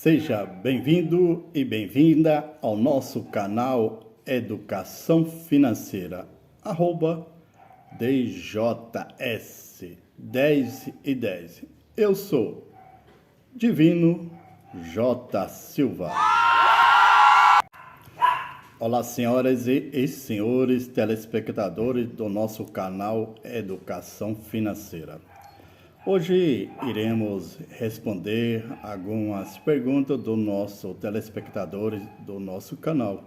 Seja bem-vindo e bem-vinda ao nosso canal Educação Financeira, @DJS 10 e 10. Eu sou Divino J. Silva. Olá, senhoras e senhores telespectadores do nosso canal Educação Financeira. Hoje iremos responder algumas perguntas dos nossos telespectadores do nosso canal,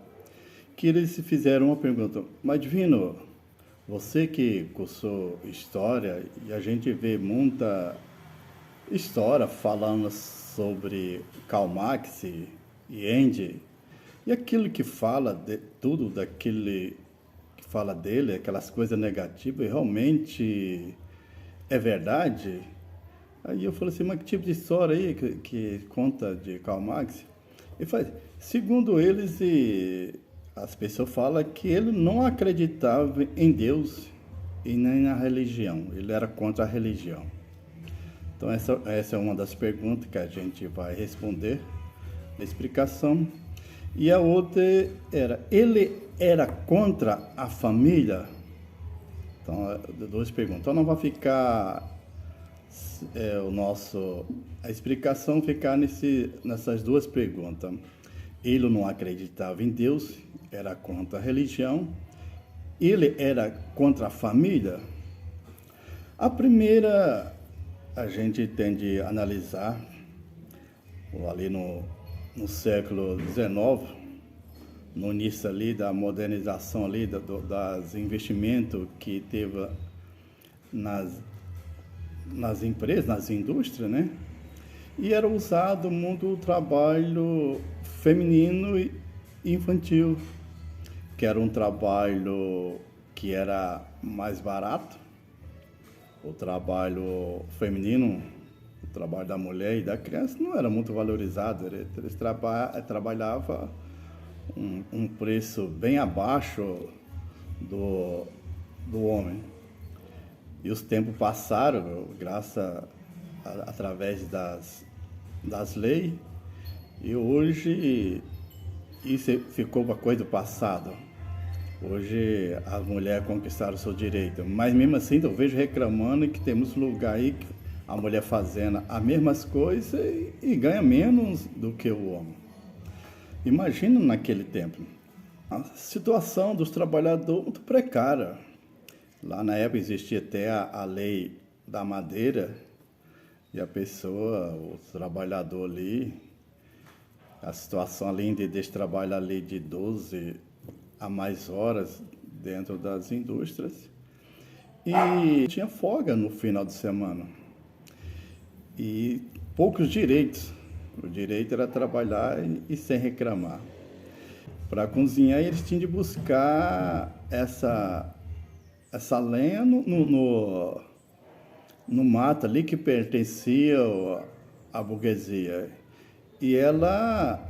que eles fizeram uma pergunta: mas Divino, você que cursou História, e a gente vê muita história falando sobre Karl Marx e Engels, e aquilo que fala de tudo daquele que fala dele, aquelas coisas negativas, realmente é verdade? Aí eu falei assim, mas que tipo de história aí que conta de Karl Marx? Ele faz, segundo eles, as pessoas falam que ele não acreditava em Deus e nem na religião, ele era contra a religião. Então essa é uma das perguntas que a gente vai responder na explicação. E a outra era, ele era contra a família? Então, duas perguntas. Então não vai ficar a explicação ficar nessas duas perguntas. Ele não acreditava em Deus, era contra a religião. Ele era contra a família? A primeira, a gente tem de analisar ali no século XIX, no início ali da modernização ali das investimentos que teve nas empresas, nas indústrias, né? E era usado muito o trabalho feminino e infantil, que era um trabalho que era mais barato. O trabalho feminino, o trabalho da mulher e da criança não era muito valorizado. Eles trabalhavam um preço bem abaixo do homem. E os tempos passaram, através das leis, e hoje isso ficou uma coisa do passado. Hoje as mulheres conquistaram o seu direito, mas mesmo assim eu vejo reclamando que temos lugar aí que a mulher fazendo as mesmas coisas e ganha menos do que o homem. Imagina naquele tempo, a situação dos trabalhadores muito precária. Lá na época existia até a lei da madeira, e a pessoa, o trabalhador ali, a situação além de trabalhar ali de 12 a mais horas dentro das indústrias, e tinha folga no final de semana, e poucos direitos. O direito era trabalhar e sem reclamar. Para cozinhar, eles tinham de buscar essa lenha no mato ali que pertencia à burguesia. E ela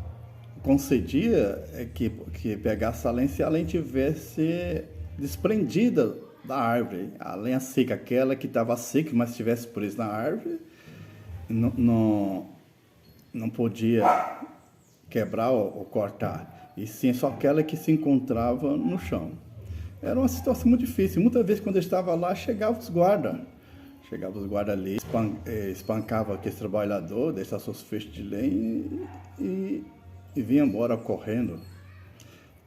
concedia que pegasse a lenha se a lenha tivesse desprendida da árvore. A lenha seca, aquela que estava seca, mas estivesse presa na árvore, não podia quebrar ou cortar. E sim, só aquela que se encontrava no chão. Era uma situação muito difícil. Muitas vezes, quando eu estava lá, chegavam os guardas ali, espancavam aquele trabalhador, deixavam seus feixes de lenha e vinham embora correndo.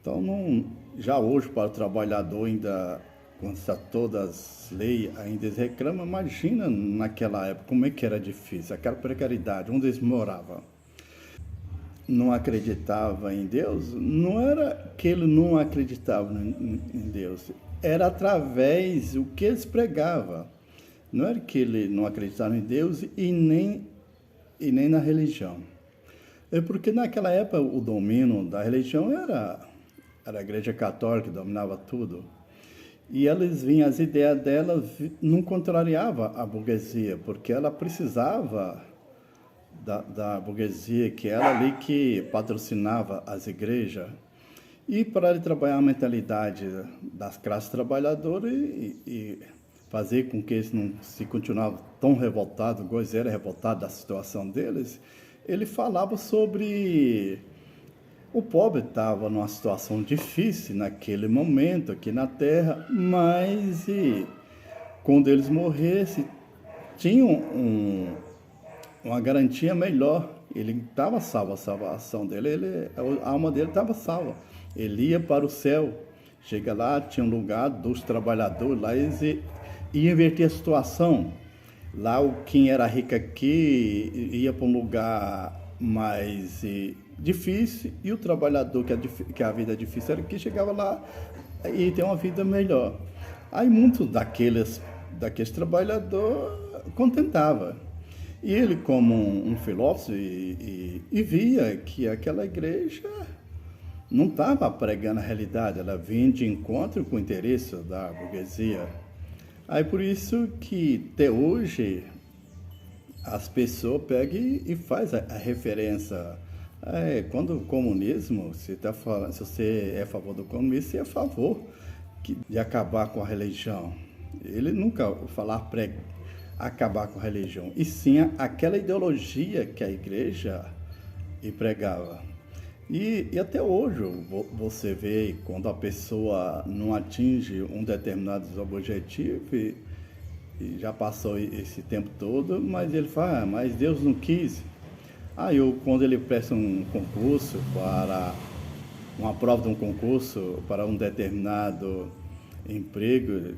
Então, já hoje, para o trabalhador, ainda, quando está todas as leis, ainda eles reclamam. Imagina naquela época como é que era difícil, aquela precariedade, onde eles moravam. Não acreditava em Deus, não era que ele não acreditava em Deus, era através do que eles pregavam. Não era que ele não acreditava em Deus e nem na religião. É porque naquela época o domínio da religião era a Igreja Católica, que dominava tudo. E eles vinham, as ideias dela não contrariavam a burguesia, porque ela precisava da burguesia, que era ali que patrocinava as igrejas, e para trabalhar a mentalidade das classes trabalhadoras e fazer com que eles não se continuavam tão revoltados, igual eles eram revoltados da situação deles, ele falava sobre o pobre estava numa situação difícil naquele momento aqui na Terra, mas quando eles morressem, tinham uma garantia melhor. Ele estava salvo, a salvação dele, a alma dele estava salva. Ele ia para o céu. Chega lá, tinha um lugar dos trabalhadores, lá eles iam inverter a situação. Lá quem era rico aqui ia para um lugar mais difícil, e o trabalhador que a vida é difícil era aqui, chegava lá e tem uma vida melhor. Aí muitos daqueles trabalhadores contentava. E ele, como um filósofo, e via que aquela igreja não estava pregando a realidade, ela vinha de encontro com o interesse da burguesia. Aí por isso que até hoje as pessoas pegam e faz a referência. Quando o comunismo, se você é a favor do comunismo, você é a favor de acabar com a religião. Ele nunca falar acabar com a religião, e sim aquela ideologia que a igreja pregava. E até hoje você vê quando a pessoa não atinge um determinado objetivo, e já passou esse tempo todo, mas ele fala, mas Deus não quis. Quando ele presta um concurso para uma prova de um concurso para um determinado emprego,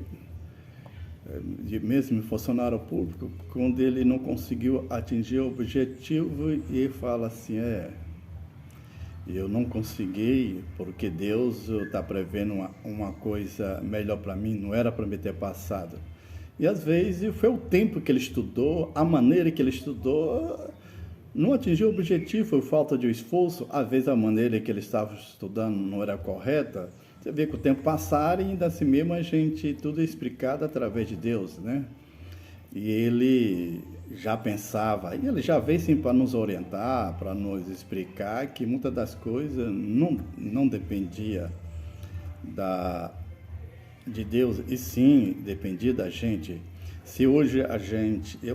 mesmo funcionário público, quando ele não conseguiu atingir o objetivo, ele fala assim, eu não consegui porque Deus está prevendo uma coisa melhor para mim, não era para me ter passado. E às vezes foi o tempo que ele estudou, a maneira que ele estudou, não atingiu o objetivo, foi falta de esforço, às vezes a maneira que ele estava estudando não era correta. Você vê que o tempo passar e ainda assim mesmo a gente, tudo é explicado através de Deus, né? E ele já pensava, e ele já veio sim para nos orientar, para nos explicar que muitas das coisas não dependia de Deus, e sim dependia da gente. Se hoje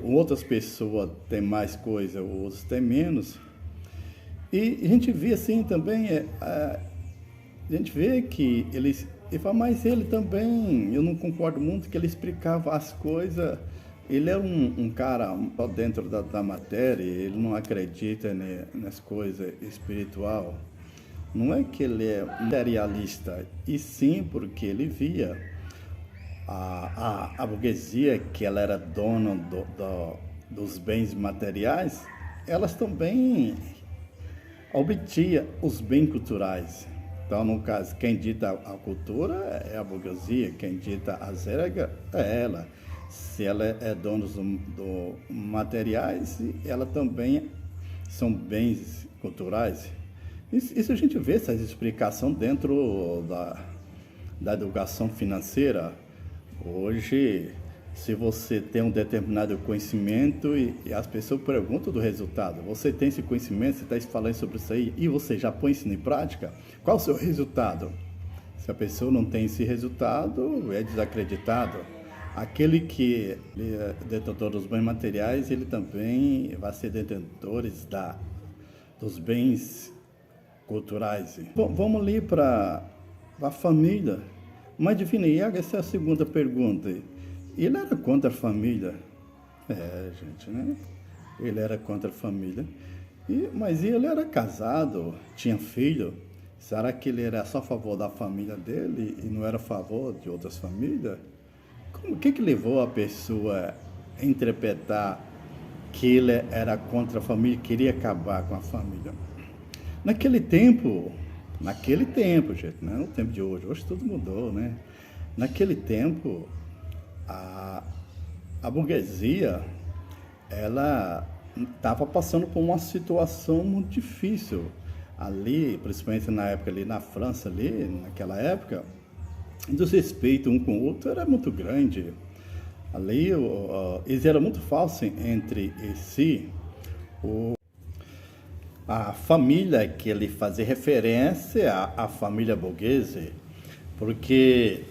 outras pessoas têm mais coisa, outros têm menos, e a gente vê assim também, a gente vê que ele fala, mas ele também, eu não concordo muito que ele explicava as coisas, ele é um cara dentro da matéria, ele não acredita nas coisas espiritual. Não é que ele é materialista, e sim porque ele via a burguesia, que ela era dona dos bens materiais, elas também obtinha os bens culturais. Então, no caso, quem dita a cultura é a burguesia, quem dita as regras é ela. Se ela é dona dos materiais, ela também são bens culturais. Isso a gente vê, essa explicação dentro da educação financeira. Hoje, se você tem um determinado conhecimento e as pessoas perguntam do resultado, você tem esse conhecimento, você está falando sobre isso aí, e você já põe isso em prática, qual o seu resultado? Se a pessoa não tem esse resultado, é desacreditado. Aquele que é detentor dos bens materiais, ele também vai ser detentor dos bens culturais. Bom, vamos ali para a família. Mas, Divino Iago, essa é a segunda pergunta. Ele era contra a família? Gente, né? Ele era contra a família. Mas ele era casado, tinha filho. Será que ele era só a favor da família dele e não era a favor de outras famílias? O que levou a pessoa a interpretar que ele era contra a família, queria acabar com a família? Naquele tempo, gente, não é no tempo de hoje tudo mudou, né? Naquele tempo, a burguesia, ela estava passando por uma situação muito difícil. Ali, principalmente na época, ali na França, naquela época, o desrespeito um com o outro era muito grande. Ali, eles eram muito falsos entre si. A família que ele fazia referência à família burguesa, porque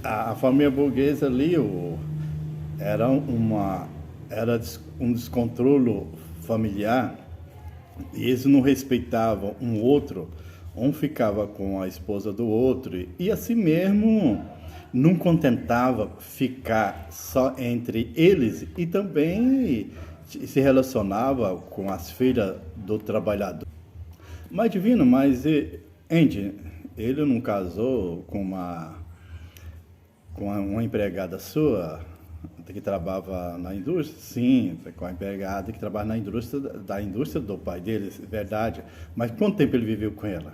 a família burguesa ali era um descontrole familiar, E eles não respeitavam um outro, um ficava com a esposa do outro, e assim mesmo não contentava ficar só entre eles, e também se relacionava com as filhas do trabalhador. Mas divino, Andy, ele não casou com uma empregada sua que trabalhava na indústria? Sim, com a empregada que trabalha na indústria, da indústria do pai dele, verdade. Mas quanto tempo ele viveu com ela?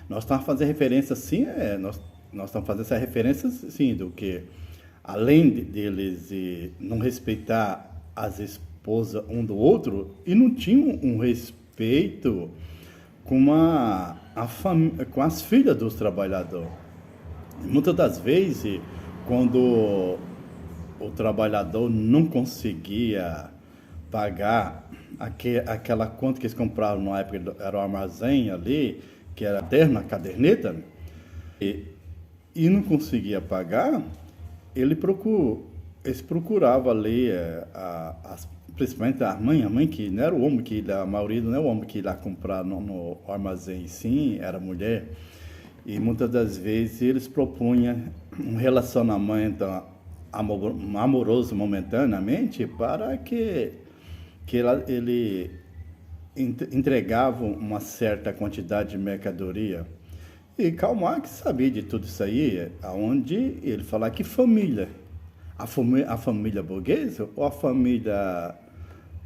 Nós estamos fazendo referência, sim, nós estamos fazendo essa referência, sim, do que, além deles não respeitar as esposas um do outro, e não tinham um respeito com as filhas dos trabalhadores. Muitas das vezes, quando o trabalhador não conseguia pagar aquela conta que eles compraram na época, era o armazém ali, que era terno, a caderneta, e não conseguia pagar, eles procuravam ali, principalmente a mãe que não era o homem que a maioria não é o homem que ia lá comprar no armazém, sim, era a mulher. E muitas das vezes eles propunham um relacionamento amoroso momentaneamente para que ele entregava uma certa quantidade de mercadoria. E Karl Marx sabia de tudo isso aí, aonde ele fala que família, a família burguesa ou a família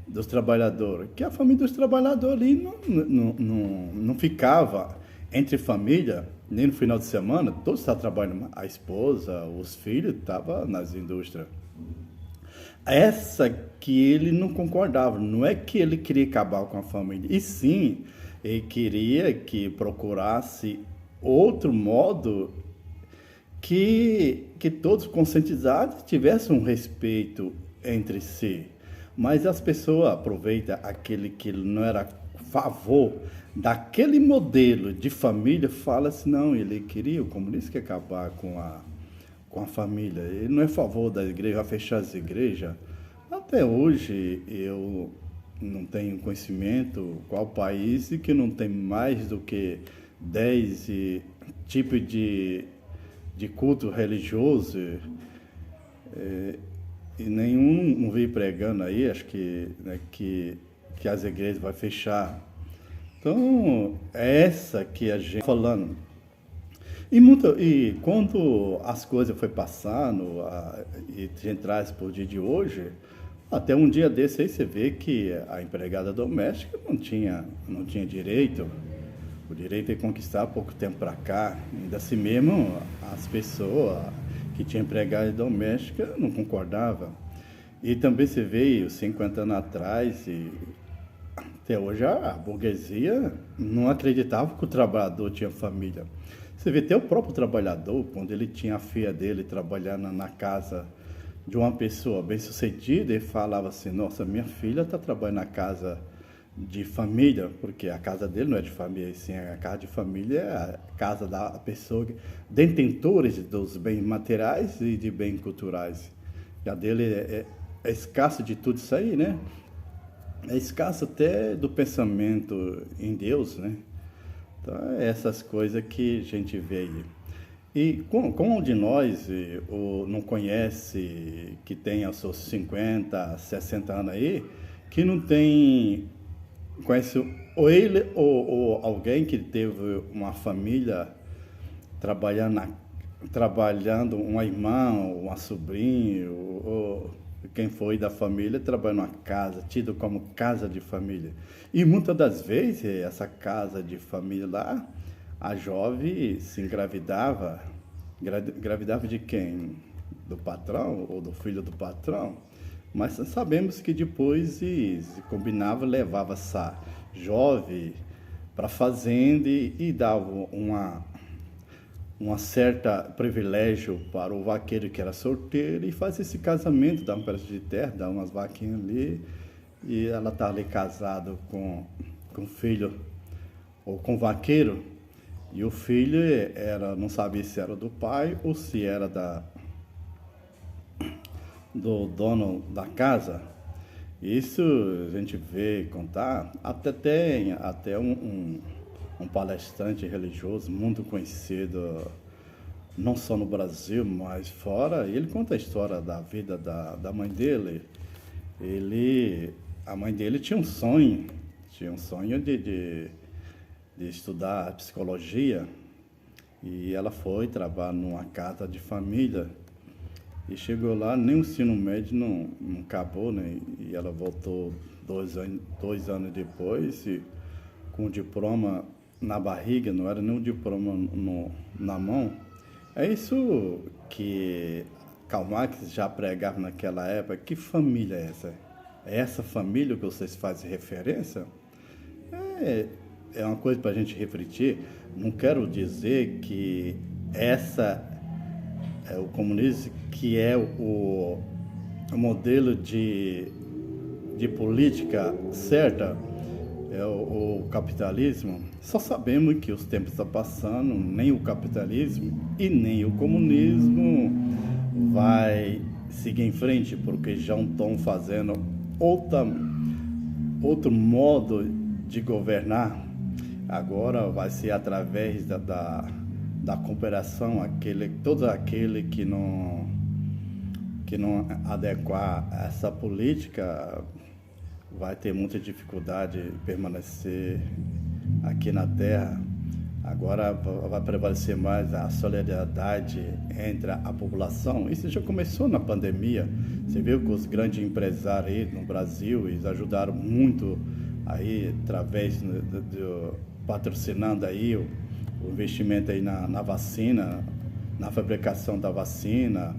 dos trabalhadores, que a família dos trabalhadores ali não ficava entre família, nem no final de semana, todos estavam trabalhando, a esposa, os filhos estavam nas indústrias. Essa que ele não concordava, não é que ele queria acabar com a família, e sim, ele queria que procurasse outro modo que todos conscientizados tivessem um respeito entre si. Mas as pessoas aproveitam aquele que não era a favor daquele modelo de família, fala assim, não, ele queria, o comunista quer acabar com a família, ele não é a favor da igreja, vai fechar as igrejas. Até hoje eu não tenho conhecimento qual país que não tem mais do que 10 tipos de culto religioso, e nenhum não veio pregando aí, acho que, né, que as igrejas vão fechar. Então, é essa que a gente está falando. E quando as coisas foi passando, e a gente traz para o dia de hoje, até um dia desse aí você vê que a empregada doméstica não tinha direito. O direito é conquistar há pouco tempo para cá. Ainda assim mesmo, as pessoas que tinham empregada doméstica não concordavam. E também você vê, 50 anos atrás, e até hoje a burguesia não acreditava que o trabalhador tinha família. Você vê até o próprio trabalhador, quando ele tinha a filha dele trabalhando na casa de uma pessoa bem-sucedida, ele falava assim, nossa, minha filha está trabalhando na casa de família, porque a casa dele não é de família, sim, a casa de família é a casa da pessoa, detentores dos bens materiais e de bens culturais. E a dele é escasso de tudo isso aí, né? É escasso até do pensamento em Deus, né? Então, é essas coisas que a gente vê aí. E como de nós não conhece, que tem os seus 50, 60 anos aí, que não tem, conhece ou ele ou alguém que teve uma família trabalhando uma irmã, uma sobrinha, ou quem foi da família trabalhando numa casa, tido como casa de família. E muitas das vezes, essa casa de família lá, a jovem se engravidava. Engravidava de quem? Do patrão ou do filho do patrão? Mas sabemos que depois se combinava, levava essa jovem para a fazenda e dava uma certa privilégio para o vaqueiro que era solteiro e fazia esse casamento, dava um pedaço de terra, dava umas vaquinhas ali, e ela estava ali casada com o filho ou com o vaqueiro, e o filho não sabia se era do pai ou se era do dono da casa. Isso a gente vê contar, até um palestrante religioso muito conhecido, não só no Brasil, mas fora. Ele conta a história da vida da mãe dele. A mãe dele tinha um sonho de estudar psicologia, e ela foi trabalhar numa casa de família. E chegou lá, nem o ensino médio não acabou, né? E ela voltou 2 anos depois, e com o diploma na barriga, não era nem um diploma na mão. É isso que Karl Marx já pregava naquela época. Que família é essa? É essa família que vocês fazem referência? É, é uma coisa para a gente refletir. Não quero dizer que essa é o comunismo que é o modelo de política certa, é o capitalismo. Só sabemos que os tempos estão passando, nem o capitalismo e nem o comunismo vai seguir em frente, porque já estão fazendo outro modo de governar. Agora vai ser através da cooperação. Todo aquele que não adequar a essa política vai ter muita dificuldade de permanecer aqui na Terra. Agora vai prevalecer mais a solidariedade entre a população. Isso já começou na pandemia. Você viu que os grandes empresários aí no Brasil, eles ajudaram muito aí, através patrocinando aí o investimento aí na vacina, na fabricação da vacina,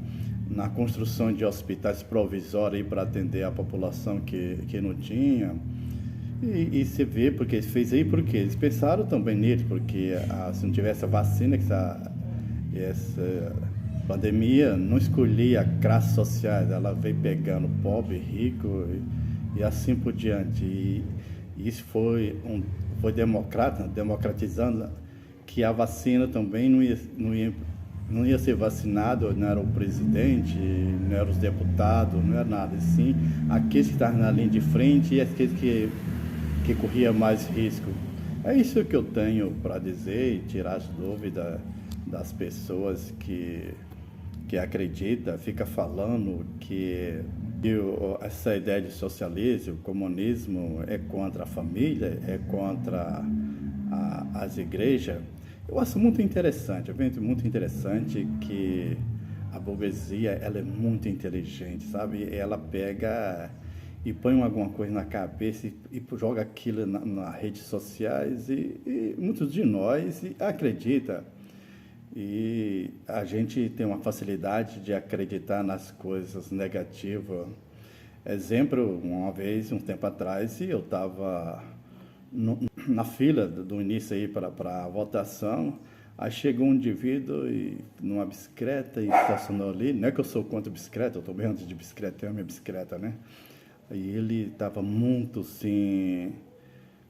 na construção de hospitais provisórios para atender a população que não tinha. E você vê porque eles fez aí, porque eles pensaram também nisso, porque se não tivesse a vacina, essa pandemia não escolhia classes sociais, ela veio pegando pobre, rico e assim por diante. E isso foi democratizando, que a vacina também não ia ser vacinado, não era o presidente, não eram os deputados, não era nada assim. Aqueles que estavam na linha de frente e aqueles que corria mais risco. É isso que eu tenho para dizer e tirar as dúvidas das pessoas que acreditam, fica falando que essa ideia de socialismo, comunismo é contra a família, é contra as igrejas. Eu acho muito interessante, muito interessante que a burguesia, ela é muito inteligente, sabe? Ela pega e põe alguma coisa na cabeça e joga aquilo nas redes sociais, e muitos de nós acreditam. E a gente tem uma facilidade de acreditar nas coisas negativas. Exemplo, uma vez, um tempo atrás, eu estava na fila do início aí para a votação. Aí chegou um indivíduo numa bicicleta e estacionou ali. Não é que eu sou contra bicicleta, eu estou bem antes de bicicleta, tenho a minha bicicleta, né? E ele estava muito, assim,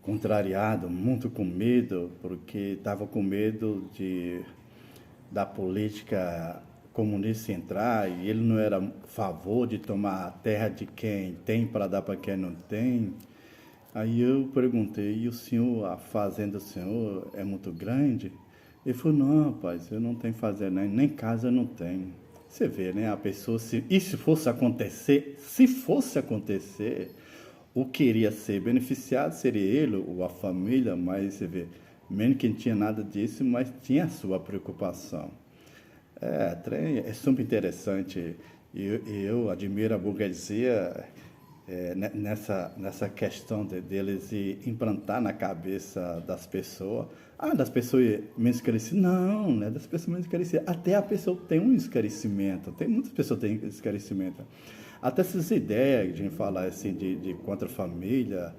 contrariado, muito com medo, porque estava com medo da política comunista entrar, e ele não era a favor de tomar a terra de quem tem para dar para quem não tem. Aí eu perguntei: e o senhor, a fazenda do senhor é muito grande? Ele falou: não, rapaz, eu não tenho fazenda, nem casa eu não tenho. Você vê, né? A pessoa, se fosse acontecer, o que iria ser beneficiado seria ele ou a família, mas você vê, menos que não tinha nada disso, mas tinha a sua preocupação. É super interessante. E eu admiro a burguesia nessa questão deles implantar na cabeça das pessoas. Das pessoas menos esclarecidas. Não, né? Das pessoas menos esclarecidas. Até a pessoa tem um esclarecimento. Muitas pessoas têm esclarecimento. Até essas ideias de falar assim, de contra a família,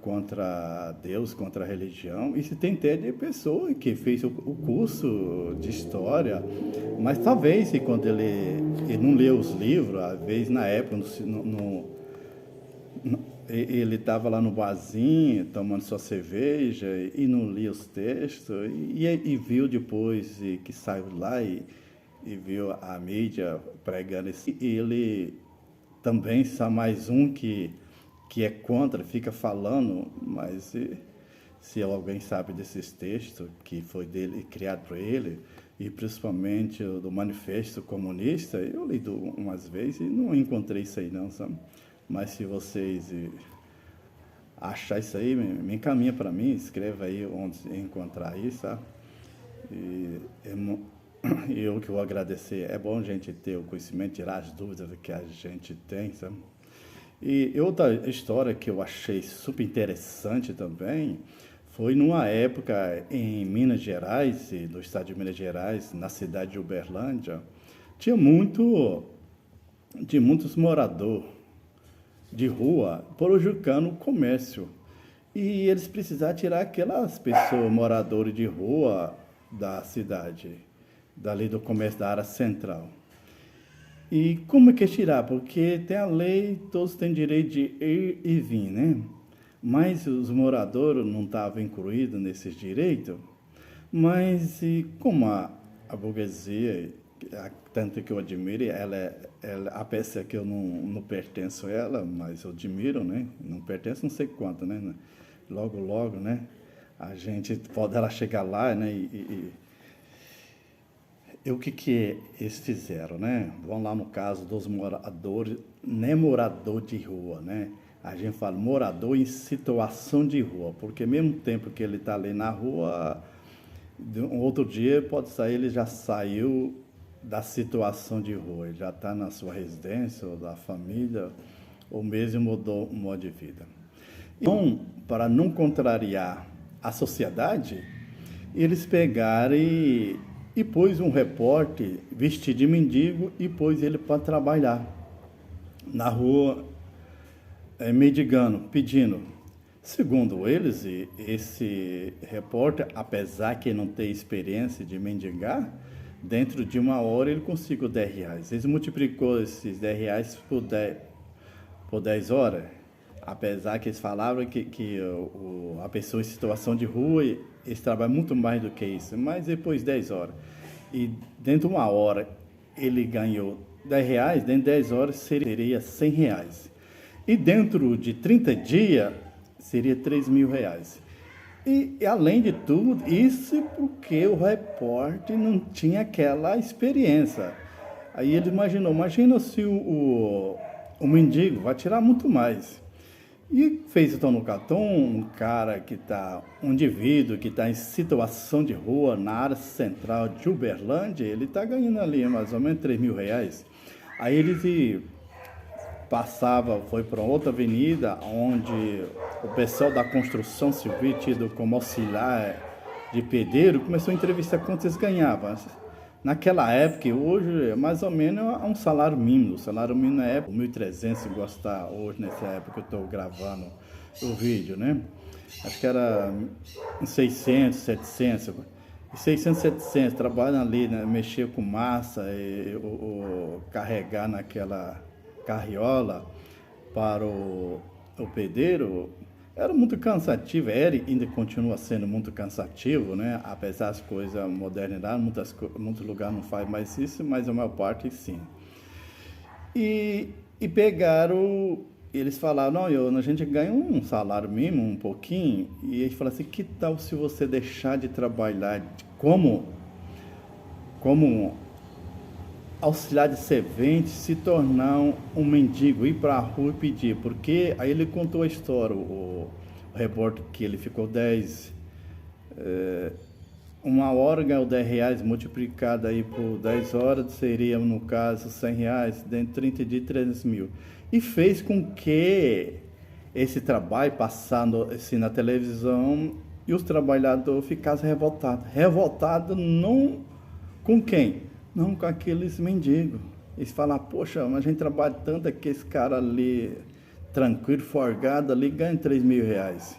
contra Deus, contra a religião. Isso tem até de pessoa que fez o curso de história, mas talvez quando ele não leu os livros, às vezes na época ele estava lá no barzinho tomando sua cerveja e não lia os textos, e viu depois que saiu lá e viu a mídia pregando isso. E ele também só mais um que que é contra, fica falando, mas se alguém sabe desses textos que foi dele, criado por ele, e principalmente do Manifesto Comunista, eu li umas vezes e não encontrei isso aí não, sabe? Mas se vocês achar isso aí, me encaminha para mim, escreva aí onde encontrar isso, sabe? E eu que vou agradecer. É bom a gente ter o conhecimento, tirar as dúvidas que a gente tem, sabe? E outra história que eu achei super interessante também foi numa época em Minas Gerais, no estado de Minas Gerais, na cidade de Uberlândia, tinha muitos moradores de rua prejudicando o comércio. E eles precisavam tirar aquelas pessoas, moradores de rua da cidade, dali do comércio da área central. E como é que é tirar? Porque tem a lei, todos têm direito de ir e vir, né? Mas os moradores não estavam incluídos nesses direitos. Mas e como a burguesia, tanto que eu admiro, apesar que eu não pertenço a ela, mas eu admiro, né? Não pertenço não sei quanto, né? Logo, né? A gente pode ela chegar lá, né? E o que eles fizeram, né? Vamos lá no caso dos moradores, nem morador de rua, né? A gente fala morador em situação de rua, porque mesmo tempo que ele está ali na rua, um outro dia pode sair, ele já saiu da situação de rua, ele já está na sua residência, ou da família, ou mesmo mudou o modo de vida. Então, para não contrariar a sociedade, eles pegaram e pôs um repórter vestido de mendigo e pôs ele para trabalhar na rua, mendigando, pedindo. Segundo eles, esse repórter, apesar que não tem experiência de mendigar, dentro de uma hora ele conseguiu R$10. Eles multiplicou esses R$10 por 10 horas, apesar que eles falavam que a pessoa em situação de rua, eles trabalham muito mais do que isso, mas depois de 10 horas. E dentro de uma hora ele ganhou R$10, dentro de 10 horas seria R$100. E dentro de 30 dias seria R$3.000. E além de tudo, isso porque o repórter não tinha aquela experiência. Aí ele imagina se o mendigo vai tirar muito mais. E fez então no cartão um cara um indivíduo que está em situação de rua na área central de Uberlândia, ele está ganhando ali mais ou menos R$3.000. Aí ele foi para outra avenida, onde o pessoal da construção civil, tido como auxiliar de pedreiro, começou a entrevistar quanto eles ganhavam. Naquela época, hoje, mais ou menos, é um salário mínimo. O salário mínimo na época, 1.300, se gostar hoje, nessa época que eu estou gravando o vídeo, né? Acho que era 600, 700. 600, 700, trabalhando ali, né? Mexer com massa, carregar naquela carriola para o pedreiro, era muito cansativo, ainda continua sendo muito cansativo, né? Apesar das coisas modernizadas, muitos lugares não faz mais isso, mas a maior parte sim. E pegaram, eles falaram, não, a gente ganha um salário mínimo, um pouquinho, e eles falaram assim, que tal se você deixar de trabalhar como auxiliar de servente, se tornar um mendigo, ir para a rua e pedir, porque aí ele contou a história, o repórter, que ele ficou 10, uma hora ganhou R$10, multiplicado aí por 10 horas, seria, no caso, R$100, dentro de 30 dias, 300 mil. E fez com que esse trabalho, passando assim na televisão, e os trabalhadores ficassem revoltados. Revoltados não com quem? Não com aqueles mendigos. Eles falam, poxa, mas a gente trabalha tanto que esse cara ali, tranquilo, folgado, ali ganha R$3.000.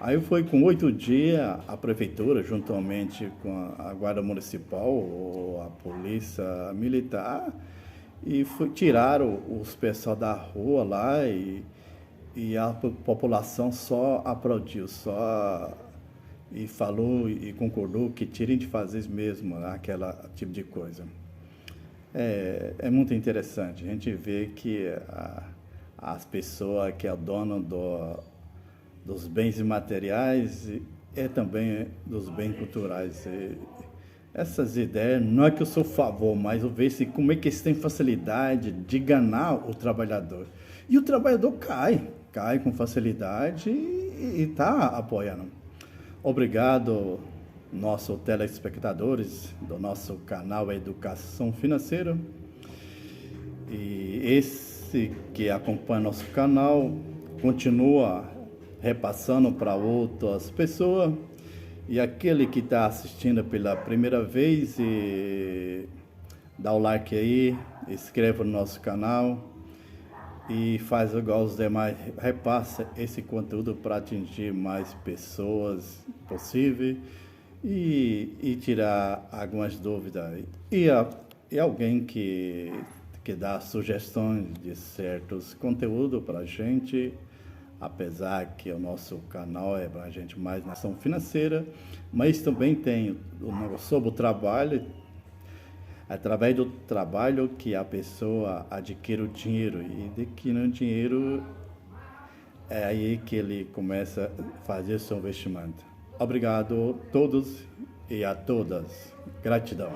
Aí foi com 8 dias, a prefeitura, juntamente com a guarda municipal, ou a polícia militar, e tiraram os pessoal da rua lá e a população só aplaudiu, e falou e concordou que tirem de fazer isso mesmo, aquela tipo de coisa. É muito interessante, a gente vê que as pessoas que é dono dos bens imateriais e também dos bens culturais. Essas ideias, não é que eu sou a favor, mas eu vejo como é que eles têm facilidade de enganar o trabalhador. E o trabalhador cai com facilidade e está apoiando. Obrigado, nossos telespectadores do nosso canal Educação Financeira. E esse que acompanha nosso canal continua repassando para outras pessoas. E aquele que está assistindo pela primeira vez, dá o like aí, inscreva no nosso canal e faz igual os demais, repassa esse conteúdo para atingir mais pessoas possível e tirar algumas dúvidas. E alguém que dá sugestões de certos conteúdos para a gente, apesar que o nosso canal é para a gente mais na ação financeira, mas também tem sobre o trabalho, através do trabalho que a pessoa adquire o dinheiro, e adquirindo o dinheiro é aí que ele começa a fazer seu investimento. Obrigado a todos e a todas. Gratidão.